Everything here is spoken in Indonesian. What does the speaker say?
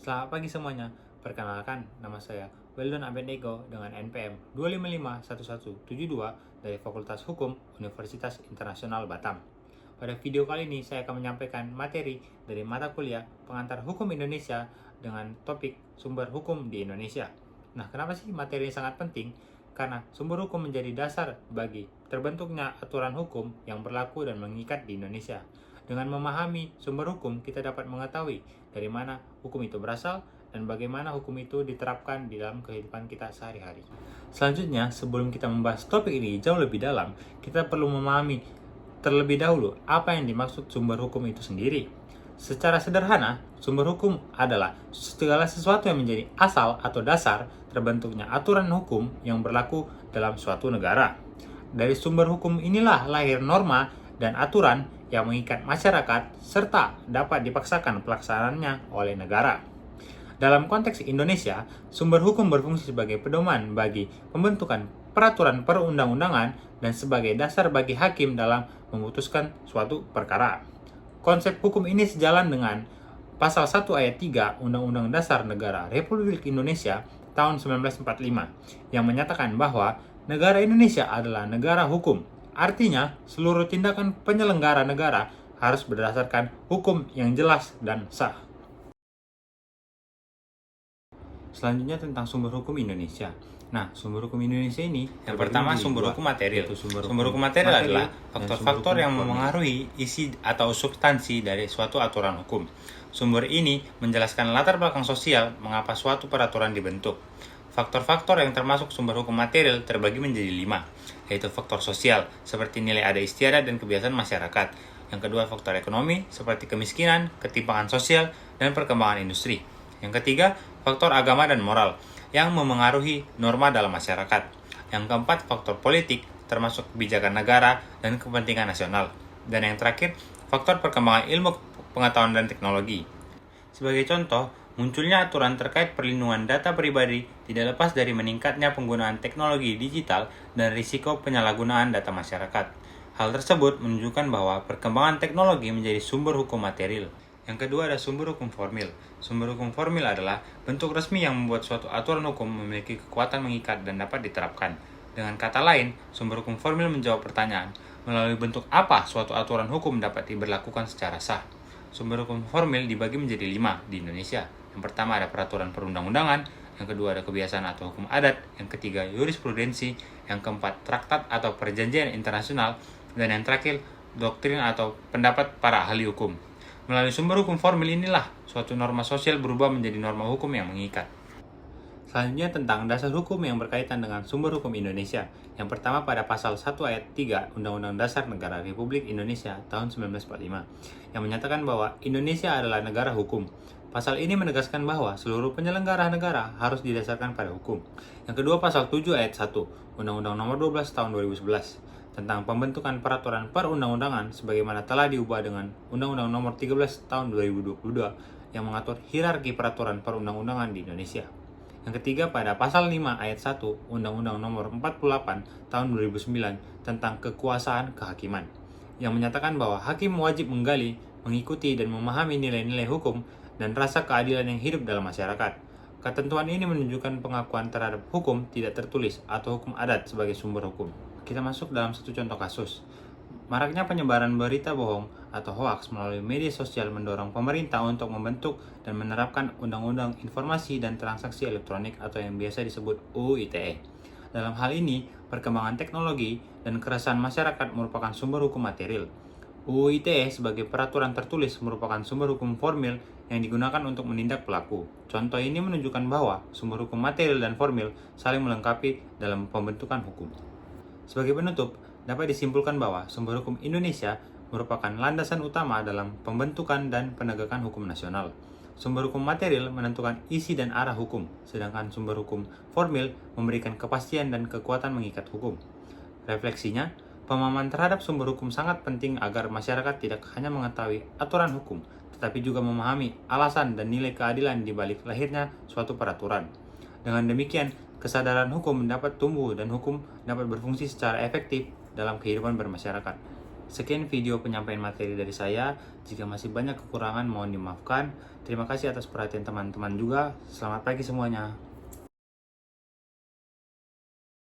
Selamat pagi semuanya. Perkenalkan, nama saya Weldon Abednego dengan NPM 2551172 dari Fakultas Hukum Universitas Internasional Batam. Pada video kali ini saya akan menyampaikan materi dari mata kuliah Pengantar Hukum Indonesia dengan topik sumber hukum di Indonesia. Nah, kenapa sih materi ini sangat penting? Karena sumber hukum menjadi dasar bagi terbentuknya aturan hukum yang berlaku dan mengikat di Indonesia. Dengan memahami sumber hukum, kita dapat mengetahui dari mana hukum itu berasal dan bagaimana hukum itu diterapkan di dalam kehidupan kita sehari-hari. Selanjutnya, sebelum kita membahas topik ini jauh lebih dalam, kita perlu memahami terlebih dahulu apa yang dimaksud sumber hukum itu sendiri. Secara sederhana, sumber hukum adalah segala sesuatu yang menjadi asal atau dasar terbentuknya aturan hukum yang berlaku dalam suatu negara. Dari sumber hukum inilah lahir norma dan aturan yang mengikat masyarakat serta dapat dipaksakan pelaksanaannya oleh negara. Dalam konteks Indonesia, sumber hukum berfungsi sebagai pedoman bagi pembentukan peraturan perundang-undangan dan sebagai dasar bagi hakim dalam memutuskan suatu perkara. Konsep hukum ini sejalan dengan Pasal 1 ayat 3 Undang-Undang Dasar Negara Republik Indonesia tahun 1945 yang menyatakan bahwa negara Indonesia adalah negara hukum. Artinya, seluruh tindakan penyelenggara negara harus berdasarkan hukum yang jelas dan sah. Selanjutnya tentang sumber hukum Indonesia. Nah, sumber hukum Indonesia ini yang pertama sumber hukum material. Sumber hukum material adalah faktor-faktor yang memengaruhi isi atau substansi dari suatu aturan hukum. Sumber ini menjelaskan latar belakang sosial mengapa suatu peraturan dibentuk. Faktor-faktor yang termasuk sumber hukum material terbagi menjadi 5, yaitu faktor sosial, seperti nilai adat istiadat dan kebiasaan masyarakat. Yang kedua, faktor ekonomi, seperti kemiskinan, ketimpangan sosial, dan perkembangan industri. Yang ketiga, faktor agama dan moral, yang memengaruhi norma dalam masyarakat. Yang keempat, faktor politik, termasuk kebijakan negara dan kepentingan nasional. Dan yang terakhir, faktor perkembangan ilmu pengetahuan dan teknologi. Sebagai contoh, munculnya aturan terkait perlindungan data pribadi tidak lepas dari meningkatnya penggunaan teknologi digital dan risiko penyalahgunaan data masyarakat. Hal tersebut menunjukkan bahwa perkembangan teknologi menjadi sumber hukum material. Yang kedua ada sumber hukum formil. Sumber hukum formil adalah bentuk resmi yang membuat suatu aturan hukum memiliki kekuatan mengikat dan dapat diterapkan. Dengan kata lain, sumber hukum formil menjawab pertanyaan, melalui bentuk apa suatu aturan hukum dapat diberlakukan secara sah. Sumber hukum formil dibagi menjadi 5 di Indonesia. Yang pertama ada peraturan perundang-undangan, yang kedua ada kebiasaan atau hukum adat, yang ketiga jurisprudensi, yang keempat traktat atau perjanjian internasional, dan yang terakhir doktrin atau pendapat para ahli hukum. Melalui sumber hukum formil inilah suatu norma sosial berubah menjadi norma hukum yang mengikat. Selanjutnya tentang dasar hukum yang berkaitan dengan sumber hukum Indonesia. Yang pertama pada pasal 1 ayat 3 Undang-Undang Dasar Negara Republik Indonesia tahun 1945 yang menyatakan bahwa Indonesia adalah negara hukum. Pasal ini menegaskan bahwa seluruh penyelenggara negara harus didasarkan pada hukum. Yang kedua pasal 7 ayat 1 Undang-Undang Nomor 12 tahun 2011 tentang pembentukan peraturan perundang-undangan sebagaimana telah diubah dengan Undang-Undang Nomor 13 tahun 2022 yang mengatur hierarki peraturan perundang-undangan di Indonesia. Yang ketiga pada pasal 5 ayat 1 Undang-Undang Nomor 48 tahun 2009 tentang kekuasaan kehakiman yang menyatakan bahwa hakim wajib menggali, mengikuti dan memahami nilai-nilai hukum dan rasa keadilan yang hidup dalam masyarakat. Ketentuan ini menunjukkan pengakuan terhadap hukum tidak tertulis atau hukum adat sebagai sumber hukum. Kita masuk dalam satu contoh kasus. Maraknya penyebaran berita bohong atau hoaks melalui media sosial mendorong pemerintah untuk membentuk dan menerapkan Undang-Undang Informasi dan Transaksi Elektronik atau yang biasa disebut UU ITE. Dalam hal ini, perkembangan teknologi dan keresahan masyarakat merupakan sumber hukum material. UU ITE sebagai peraturan tertulis merupakan sumber hukum formil yang digunakan untuk menindak pelaku. Contoh ini menunjukkan bahwa sumber hukum material dan formil saling melengkapi dalam pembentukan hukum. Sebagai penutup, dapat disimpulkan bahwa sumber hukum Indonesia merupakan landasan utama dalam pembentukan dan penegakan hukum nasional. Sumber hukum material menentukan isi dan arah hukum, sedangkan sumber hukum formil memberikan kepastian dan kekuatan mengikat hukum. Refleksinya, pemahaman terhadap sumber hukum sangat penting agar masyarakat tidak hanya mengetahui aturan hukum, tetapi juga memahami alasan dan nilai keadilan di balik lahirnya suatu peraturan. Dengan demikian, kesadaran hukum dapat tumbuh dan hukum dapat berfungsi secara efektif dalam kehidupan bermasyarakat. Sekian video penyampaian materi dari saya. Jika masih banyak kekurangan mohon dimaafkan. Terima kasih atas perhatian teman-teman juga. Selamat pagi semuanya.